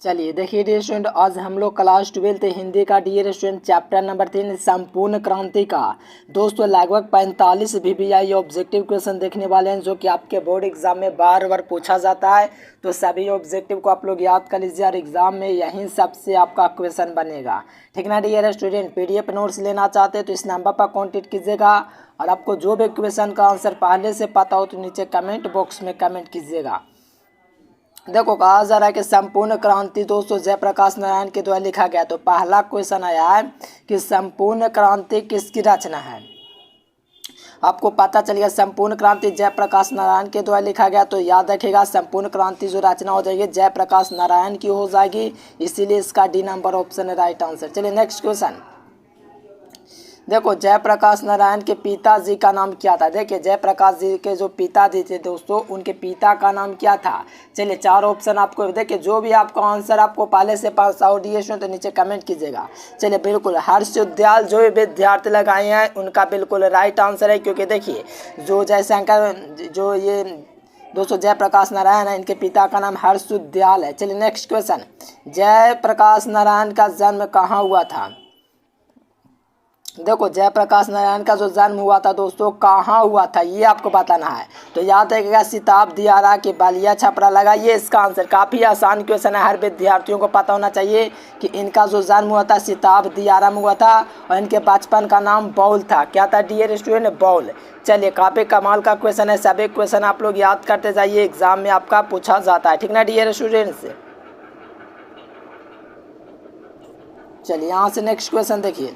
चलिए देखिए dear student, आज हम लोग क्लास 12 हिंदी का डियर स्टूडेंट चैप्टर नंबर 3 संपूर्ण क्रांति का दोस्तों लगभग 45 VBI ऑब्जेक्टिव क्वेश्चन देखने वाले हैं, जो कि आपके बोर्ड एग्जाम में बार बार पूछा जाता है। तो सभी ऑब्जेक्टिव को आप लोग याद कर लीजिए और एग्जाम में यहीं सबसे आपका क्वेश्चन बनेगा, ठीक ना डियर स्टूडेंट। PDF नोट्स लेना चाहते हैं तो इस नंबर पर कॉन्टेक्ट कीजिएगा और आपको जो भी क्वेश्चन का आंसर पहले से पता हो तो नीचे कमेंट बॉक्स में कमेंट कीजिएगा। देखो कहा जा रहा है कि संपूर्ण क्रांति दोस्तों जयप्रकाश नारायण के द्वारा लिखा गया। तो पहला क्वेश्चन आया है कि संपूर्ण क्रांति किसकी रचना है। आपको पता चल गया संपूर्ण क्रांति जयप्रकाश नारायण के द्वारा लिखा गया। तो याद रखिएगा संपूर्ण क्रांति जो रचना हो जाएगी जयप्रकाश नारायण की हो जाएगी, इसीलिए इसका D नंबर ऑप्शन है राइट आंसर। चलिए नेक्स्ट क्वेश्चन। देखो जयप्रकाश नारायण के पिताजी का नाम क्या था। देखिए जयप्रकाश जी के जो पिताजी थे दोस्तों, उनके पिता का नाम क्या था। चलिए चार ऑप्शन आपको देखिए, जो भी आपका आंसर आपको पहले से पास आउट दिए तो नीचे कमेंट कीजिएगा। चलिए बिल्कुल हर्षोदयाल जो भी विद्यार्थी लगाए हैं उनका बिल्कुल राइट आंसर है, क्योंकि देखिए जो जयशंकर जो ये दोस्तों जयप्रकाश नारायण है, इनके पिता का नाम हर्षोदयाल है। चलिए नेक्स्ट क्वेश्चन। जयप्रकाश नारायण का जन्म कहाँ हुआ था। देखो जयप्रकाश नारायण का जो जन्म हुआ था दोस्तों कहाँ हुआ था ये आपको बताना है। तो याद रखिएगा सिताब दियारा के बलिया छपरा लगा, ये इसका आंसर। काफ़ी आसान क्वेश्चन है, हर विद्यार्थियों को पता होना चाहिए कि इनका जो जन्म हुआ था सिताब दियारा में हुआ था और इनके बचपन का नाम बौल था। क्या था डियर स्टूडेंट, बौल। चलिए काफ़ी कमाल का क्वेश्चन है, सभी क्वेश्चन आप लोग याद करते जाइए, एग्जाम में आपका पूछा जाता है, ठीक ना डियर स्टूडेंट्स। चलिए यहाँ से नेक्स्ट क्वेश्चन देखिए।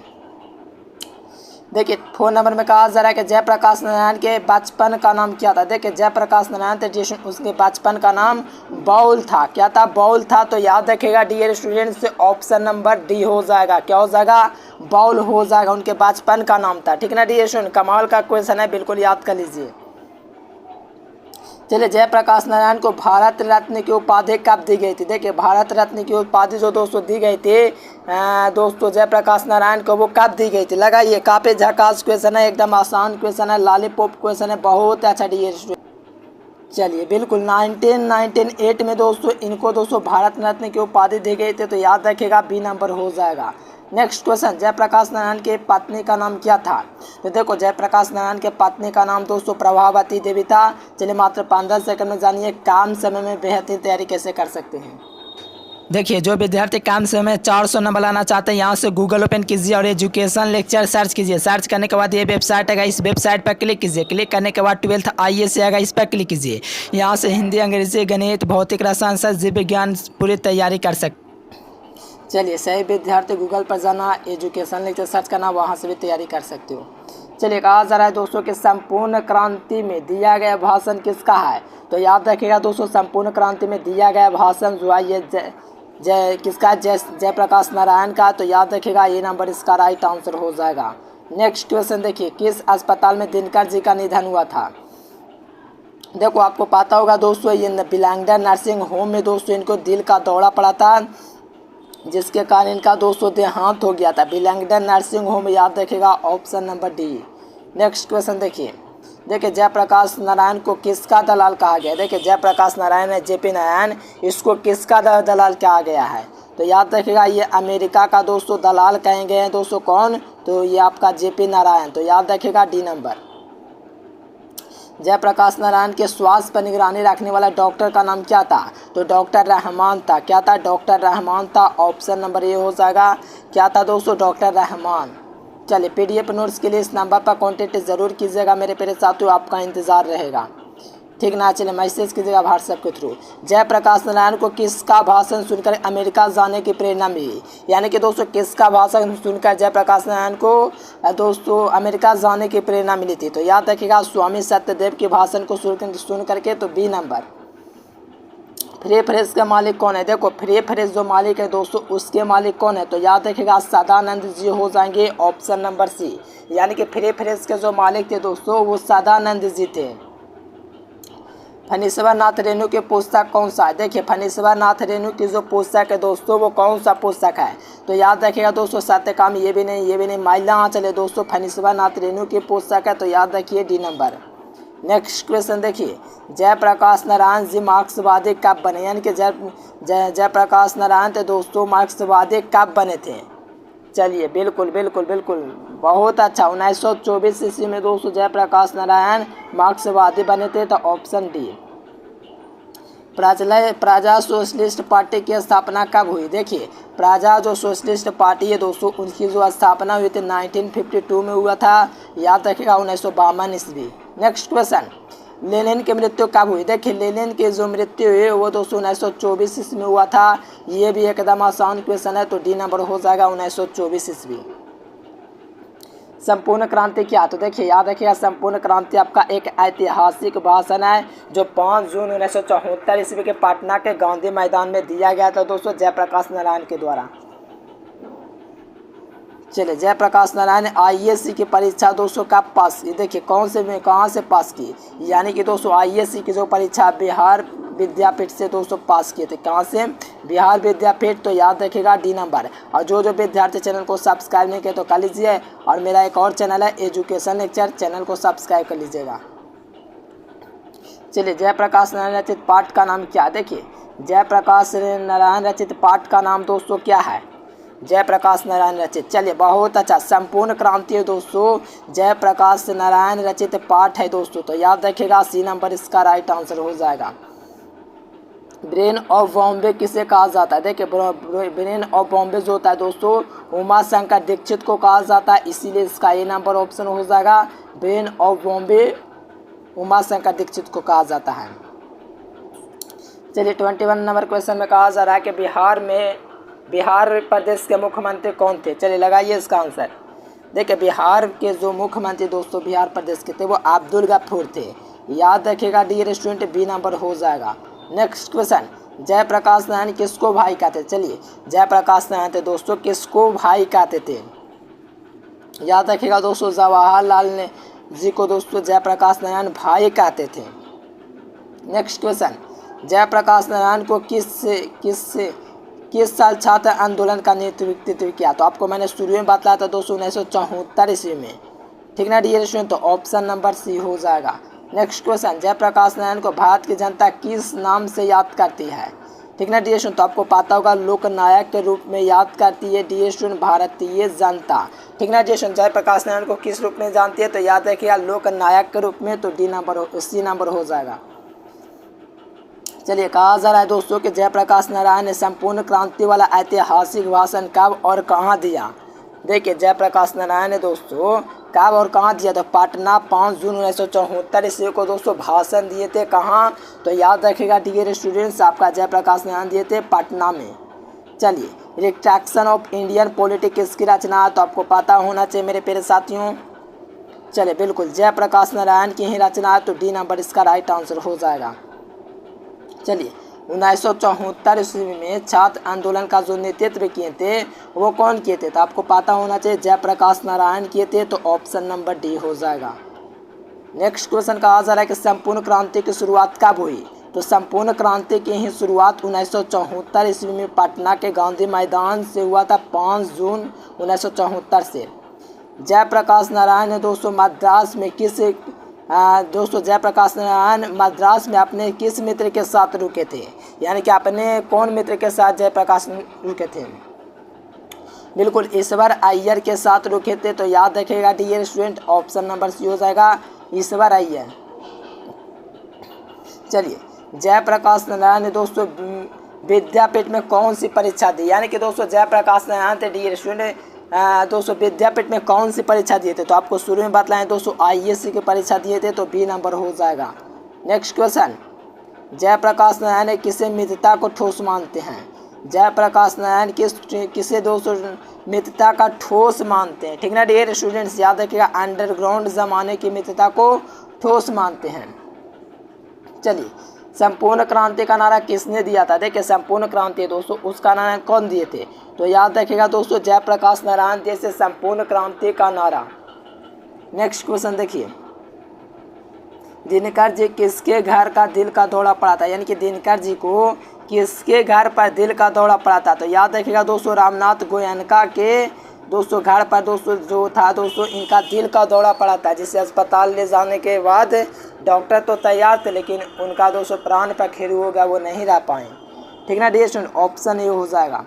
फोन नंबर में कहा जा रहा है कि जयप्रकाश नारायण के बचपन का नाम क्या था। देखिए जयप्रकाश नारायण थे, उसके बचपन का नाम बौल था। क्या था, बौल था। तो याद रखेगा dear students option number D हो जाएगा। क्या हो जाएगा, बौल हो जाएगा, उनके बचपन का नाम था, ठीक ना डियर स्टूडेंट। कमाल का क्वेश्चन है, बिल्कुल याद कर लीजिए। चलिए जयप्रकाश नारायण को भारत रत्न की उपाधि कब दी गई थी। देखिए भारत रत्न की उपाधि जो दोस्तों दी गई थी दोस्तों जयप्रकाश नारायण को वो कब दी गई थी। लगाइए काफ़ी झकास क्वेश्चन है, एकदम आसान क्वेश्चन है, लॉलीपॉप क्वेश्चन है, बहुत अच्छा डियर स्टूडेंट। चलिए बिल्कुल 1998 में दोस्तों इनको दोस्तों भारत रत्न की उपाधि दी गई थी। तो याद रखिएगा B नंबर हो जाएगा। Next question. जयप्रकाश नारायण के पत्नी का नाम क्या था। तो देखो जयप्रकाश नारायण के पत्नी का नाम दोस्तों प्रभावती देवी था। चलिए मात्र 15 सेकंड में जानिए कम समय में बेहतरीन तैयारी कैसे कर सकते हैं। देखिए जो विद्यार्थी कम समय में 400 नंबर लाना चाहते हैं यहाँ से गूगल ओपन कीजिए और एजुकेशन लेक्चर सर्च कीजिए। सर्च करने के बाद ये वेबसाइट आएगा, इस वेबसाइट पर क्लिक कीजिए। क्लिक करने के बाद 12th IAS आएगा, इस पर क्लिक कीजिए। यहाँ से हिंदी, अंग्रेजी, गणित, भौतिक, रसायन, जीव विज्ञान पूरी तैयारी कर सकते। चलिए सही विद्यार्थी गूगल पर जाना, एजुकेशन लेक्चर सर्च करना, वहाँ से भी तैयारी कर सकते हो। चलिए कहा जा रहा है दोस्तों कि संपूर्ण क्रांति में दिया गया भाषण किसका है। तो याद रखिएगा दोस्तों संपूर्ण क्रांति में दिया गया भाषण जो है ये किसका, जयप्रकाश नारायण का। तो याद रखिएगा ये नंबर इसका राइट आंसर हो जाएगा। नेक्स्ट क्वेश्चन देखिए। किस अस्पताल में दिनकर जी का निधन हुआ था। देखो आपको पता होगा दोस्तों ये बिलांगडर नर्सिंग होम में दोस्तों इनको दिल का दौरा पड़ा था, जिसके कारण इनका दोस्तों देहांत हो गया था। बिलांगडर नर्सिंग होम, याद रखेगा option number D। Next question देखिए। जयप्रकाश नारायण को किसका दलाल कहा गया। देखिए जयप्रकाश नारायण है JP नारायण, इसको किसका दलाल कहा गया है। तो याद रखेगा ये अमेरिका का दोस्तों दलाल कहे गए हैं दोस्तों। कौन, तो ये आपका JP नारायण। तो याद रखेगा D नंबर। जयप्रकाश नारायण के स्वास्थ्य पर निगरानी रखने वाला डॉक्टर का नाम क्या था। तो डॉक्टर रहमान था। क्या था, डॉक्टर रहमान था। ऑप्शन नंबर A हो जाएगा। क्या था दोस्तों, डॉक्टर रहमान। चलिए PDF नोट्स के लिए इस नंबर पर कांटेक्ट ज़रूर कीजिएगा मेरे प्यारे साथियों, आपका इंतज़ार रहेगा, ठीक ना। चलिए मैसेज कीजिएगा व्हाट्सएप के थ्रू। जयप्रकाश नारायण को किसका भाषण सुनकर अमेरिका जाने की प्रेरणा मिली। यानी कि दोस्तों किसका भाषण सुनकर जयप्रकाश नारायण को दोस्तों अमेरिका जाने की प्रेरणा मिली थी। तो याद रखिएगा स्वामी सत्यदेव के भाषण को सुन करके। तो B नंबर। फ्री प्रेस का मालिक कौन है। देखो फ्री प्रेस जो मालिक है दोस्तों उसके मालिक कौन है। तो याद रखिएगा सदानंद जी हो जाएंगे, ऑप्शन नंबर C। यानी कि फ्री प्रेस के जो मालिक थे दोस्तों वो सदानंद जी थे। फणीश्वर नाथ रेणु के पुस्तक कौन सा है। देखिए फणीश्वर नाथ रेणु की जो पुस्तक है दोस्तों वो कौन सा पुस्तक है। तो याद रखिएगा दोस्तों सत्यकाम, ये भी नहीं, ये भी नहीं, माइला आंचल है दोस्तों फणीश्वर नाथ रेणु की पुस्तक है। तो याद रखिए D नंबर। नेक्स्ट क्वेश्चन देखिए, जयप्रकाश नारायण जी मार्क्सवादी कब बने, यानी कि जयप्रकाश नारायण थे दोस्तों मार्क्सवादी कब बने थे। चलिए बिल्कुल बिल्कुल बिल्कुल बहुत अच्छा, 1924 ईस्वी में दोस्तों जयप्रकाश नारायण मार्क्सवादी बने थे। तो ऑप्शन डी। प्रजा सोशलिस्ट पार्टी की स्थापना कब हुई। देखिए प्रजा जो सोशलिस्ट पार्टी है दोस्तों उनकी जो स्थापना हुई थी 1952 में हुआ था, याद रखिएगा 1952 ईस्वी। नेक्स्ट क्वेश्चन, लेनिन की मृत्यु कब हुई। देखिए लेनिन की जो मृत्यु हुई वो दोस्तों 1924 ईस्वी में हुआ था। ये भी एकदम आसान क्वेश्चन है, तो डी नंबर हो जाएगा 1924 ईस्वी। संपूर्ण क्रांति क्या, तो देखिए याद रखिएगा संपूर्ण क्रांति आपका एक ऐतिहासिक भाषण है जो 5 जून 1974 ईस्वी के पटना के गांधी मैदान में दिया गया था दोस्तों जयप्रकाश नारायण के द्वारा। चलिए जयप्रकाश नारायण ने आईएएस की परीक्षा दोस्तों कब पास की। देखिए कौन से में कहाँ से पास की, यानी कि दोस्तों आईएएस की जो परीक्षा बिहार विद्यापीठ से दोस्तों पास किए थे। कहाँ से, बिहार विद्यापीठ। तो याद रखिएगा डी नंबर। और जो विद्यार्थी चैनल को सब्सक्राइब नहीं किए तो कर लीजिए, और मेरा एक और चैनल है एजुकेशन लेक्चर, चैनल को सब्सक्राइब कर लीजिएगा। चलिए जयप्रकाश नारायण रचित पाठ का नाम क्या। देखिए जयप्रकाश नारायण रचित पाठ का नाम दोस्तों क्या है, जयप्रकाश नारायण रचित। चलिए बहुत अच्छा, संपूर्ण क्रांति है दोस्तों जयप्रकाश नारायण रचित पाठ है दोस्तों। तो याद रखिएगा सी नंबर इसका राइट आंसर हो जाएगा। ब्रेन ऑफ बॉम्बे किसे कहा जाता है। देखिए ब्रेन ऑफ बॉम्बे जो होता है दोस्तों उमा शंकर दीक्षित को कहा जाता है, इसीलिए इसका ए नंबर ऑप्शन हो जाएगा। ब्रेन ऑफ बॉम्बे उमा शंकर दीक्षित को कहा जाता है। चलिए 21 नंबर क्वेश्चन में कहा जा रहा है कि बिहार प्रदेश के मुख्यमंत्री कौन थे। चलिए लगाइए इसका आंसर। देखिए बिहार के जो मुख्यमंत्री दोस्तों बिहार प्रदेश के थे वो अब्दुल गफूर थे, याद रखिएगा डी स्टूडेंट बी नंबर हो जाएगा। नेक्स्ट क्वेश्चन, जयप्रकाश नारायण किसको भाई कहते। चलिए जयप्रकाश नारायण थे दोस्तों किसको भाई कहते थे, याद रखिएगा दोस्तों जवाहरलाल जी को दोस्तों जयप्रकाश नारायण भाई कहते थे। नेक्स्ट क्वेश्चन, जयप्रकाश नारायण को किस साल छात्र आंदोलन का नेतृत्व किया। तो आपको मैंने शुरू में बताया था दोस्तों 1974 ईस्वी में, ठीक ना डियर स्टूडेंट। तो ऑप्शन नंबर सी हो जाएगा। नेक्स्ट क्वेश्चन, जयप्रकाश नारायण को भारत की जनता किस नाम से याद करती है, ठीक ना डियर स्टूडेंट। तो आपको पता होगा लोकनायक के रूप में याद करती है डियर स्टूडेंट भारतीय जनता, ठीक ना डियर स्टूडेंट। जयप्रकाश नारायण को किस रूप में जानती है, तो याद रखिएगा लोकनायक के रूप में। तो डी नंबर सी नंबर हो जाएगा। चलिए कहा जा रहा है दोस्तों कि जयप्रकाश नारायण ने संपूर्ण क्रांति वाला ऐतिहासिक भाषण कब और कहाँ दिया। देखिए जयप्रकाश नारायण ने दोस्तों कब और कहाँ दिया, तो पटना 5 जून 1974 ईस्वी को दोस्तों भाषण दिए थे। कहाँ, तो याद रखिएगा डियर स्टूडेंट्स आपका जयप्रकाश नारायण दिए थे पटना में। चलिए रिट्रैक्शन ऑफ इंडियन पॉलिटिक्स किसकी रचना, तो आपको पता होना चाहिए मेरे प्यारे साथियों। चलिए बिल्कुल जयप्रकाश नारायण की ही रचना है, तो डी नंबर इसका राइट आंसर हो जाएगा। चलिए 1974 ईस्वी में छात्र आंदोलन का जो नेतृत्व किए थे वो कौन किए थे, तो आपको पता होना चाहिए जयप्रकाश नारायण किए थे। तो ऑप्शन नंबर डी हो जाएगा। नेक्स्ट क्वेश्चन कहा जा रहा है कि संपूर्ण क्रांति की शुरुआत कब हुई। तो संपूर्ण क्रांति की ही शुरुआत 1974 ईस्वी में पटना के गांधी मैदान से हुआ था, 5 जून 1974 से। जयप्रकाश नारायण ने दोस्तों मद्रास में दोस्तों जयप्रकाश नारायण मद्रास में अपने किस मित्र के साथ रुके थे, यानी कि अपने कौन मित्र के साथ जयप्रकाश रुके थे। बिल्कुल ईश्वर अय्यर के साथ रुके थे। तो याद रखिएगा dear student option number C हो जाएगा ईश्वर अय्यर। चलिए जयप्रकाश नारायण ने दोस्तों विद्यापीठ में कौन सी परीक्षा दी, यानी कि दोस्तों जयप्रकाश नारायण थे डियर स्टूडेंट दोस्तों विद्यापीठ में कौन सी परीक्षा दिए थे। तो आपको शुरू में बतलाएं दोस्तों आईएएस की परीक्षा दिए थे, तो बी नंबर हो जाएगा। नेक्स्ट क्वेश्चन, जयप्रकाश नारायण किसे मित्रता को ठोस मानते हैं। जयप्रकाश नारायण किसे दोस्तों मित्रता का ठोस मानते हैं, ठीक ना डियर स्टूडेंट्स। याद रखिएगा अंडरग्राउंड जमाने की मित्रता को ठोस मानते हैं। चलिए संपूर्ण क्रांति का नारा किसने दिया था। देखिए संपूर्ण क्रांति दोस्तों उसका नारा कौन दिए थे, तो याद रखिएगा दोस्तों जयप्रकाश नारायण जैसे संपूर्ण क्रांति का नारा। नेक्स्ट क्वेश्चन देखिए, दिनकर जी किसके घर का दिल का दौरा पड़ा था, यानी कि दिनकर जी को किसके घर पर दिल का दौरा पड़ा था। तो याद रखिएगा दोस्तों रामनाथ गोयनका के दोस्तों घर पर दोस्तों जो था दोस्तों इनका दिल का दौरा पड़ा था, जिसे अस्पताल ले जाने के बाद डॉक्टर तो तैयार थे लेकिन उनका दोस्तों प्राण पर खेल हो गया, वो नहीं रह पाए। ठीक ना डियर स्टूडेंट, ऑप्शन ये हो जाएगा।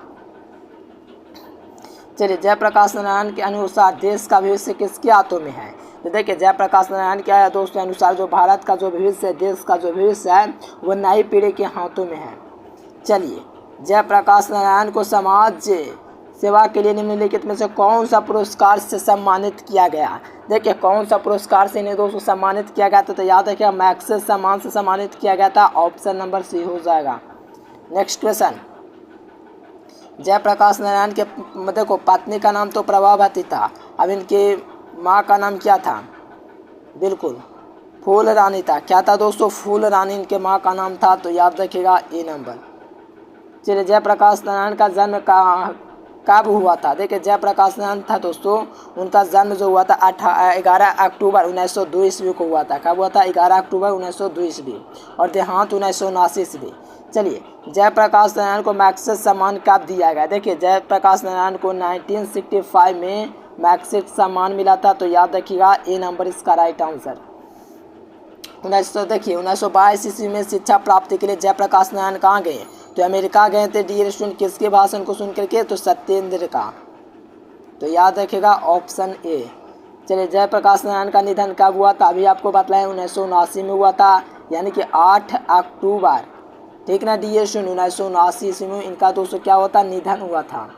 चलिए जयप्रकाश नारायण के अनुसार देश का भविष्य किसके हाथों में है? तो देखिए जयप्रकाश नारायण क्या है दोस्तों के अनुसार जो भारत का जो भविष्य है, देश का जो भविष्य है वो नई पीढ़ी के हाथों में है। चलिए जयप्रकाश नारायण को समाज सेवा के लिए निम्नलिखित में से कौन सा पुरस्कार से सम्मानित किया गया? देखिए कौन सा पुरस्कार से इन्हें दोस्तों सम्मानित किया गया था? तो याद रखिएगा मैग्सेसे सम्मान से सम्मानित किया गया था। ऑप्शन नंबर सी हो जाएगा। नेक्स्ट क्वेश्चन, जयप्रकाश नारायण के देखो पत्नी का नाम तो प्रभावती था, अब इनके माँ का नाम क्या था? बिल्कुल फूल रानी था। क्या था दोस्तों? फूल रानी इनके माँ का नाम था, तो याद रखिएगा ए नंबर। चलिए जयप्रकाश नारायण का जन्म कब हुआ था? देखिए जयप्रकाश नारायण था दोस्तों, उनका जन्म जो हुआ था 11 अक्टूबर 1902 ईस्वी को हुआ था। कब हुआ था? 11 अक्टूबर 1902 ईस्वी, और देहांत 1979 ईस्वी। चलिए जयप्रकाश नारायण को मैग्सेसे सम्मान कब दिया गया? देखिए जयप्रकाश नारायण को 1965 में मैग्सेसे सम्मान मिला था, तो याद रखिएगा ए नंबर इसका राइट आंसर। 1922 ईस्वी में शिक्षा प्राप्ति के लिए जयप्रकाश नारायण कहाँ गए? तो अमेरिका गए थे डियर स्टूडेंट। किसके भाषण को सुन करके? तो सत्येंद्र का, तो याद रखेगा ऑप्शन ए। चलिए जयप्रकाश नारायण का निधन कब हुआ था? अभी आपको बताया 1979 में हुआ था, यानी कि 8 अक्टूबर। ठीक ना डियर स्टूडेंट, 1979 ईस्वी में इनका दोस्तों क्या हुआ था? निधन हुआ था।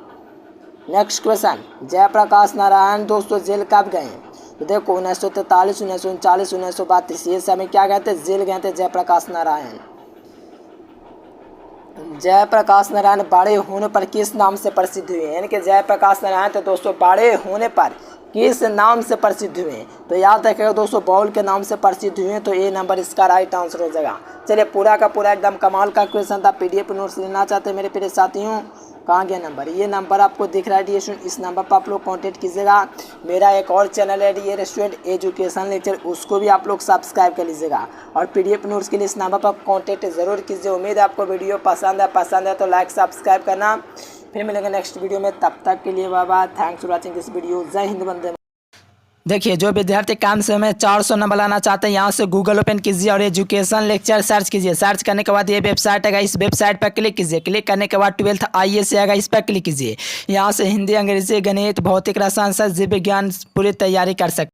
नेक्स्ट क्वेश्चन, जयप्रकाश नारायण दोस्तों जेल कब गए? तो देखो 1943, 1939, 1932 ये समय क्या गए थे? जेल गए थे जयप्रकाश नारायण। जयप्रकाश नारायण बड़े होने पर किस नाम से प्रसिद्ध हुए? यानी कि जयप्रकाश नारायण तो दोस्तों बड़े होने पर किस नाम से प्रसिद्ध हुए? तो याद रखिएगा दोस्तों बॉल के नाम से प्रसिद्ध हुए, तो ए नंबर इसका राइट आंसर हो जाएगा। चलिए पूरा का पूरा एकदम कमाल का क्वेश्चन था। पीडीएफ नोट्स लेना चाहते हैं मेरे प्रिय साथियों, कहाँ गया नंबर? ये नंबर आपको दिख रहा है डियर स्टूडेंट, इस नंबर पर आप लोग कॉन्टेक्ट कीजिएगा। मेरा एक और चैनल है डियर स्टूडेंट एजुकेशन लेक्चर, उसको भी आप लोग सब्सक्राइब कर लीजिएगा। और पीडीएफ नोट्स के लिए इस नंबर पर कॉन्टेक्ट जरूर कीजिए। उम्मीद है आपको वीडियो पसंद है तो लाइक सब्सक्राइब करना। फिर मिलेंगे नेक्स्ट वीडियो में, तब तक के लिए bye bye. Thanks for watching this video. जय हिंद, वंदे। देखिए जो विद्यार्थी कम समय में 400 नंबर लाना चाहते हैं, यहाँ से गूगल ओपन कीजिए और एजुकेशन लेक्चर सर्च कीजिए। सर्च करने के बाद ये वेबसाइट आएगा, इस वेबसाइट पर क्लिक कीजिए। क्लिक करने के बाद 12th IAS आएगा, इस पर क्लिक कीजिए। यहाँ से हिंदी, अंग्रेजी, गणित, भौतिक, रसायन, जीव विज्ञान पूरी तैयारी कर सकते हैं।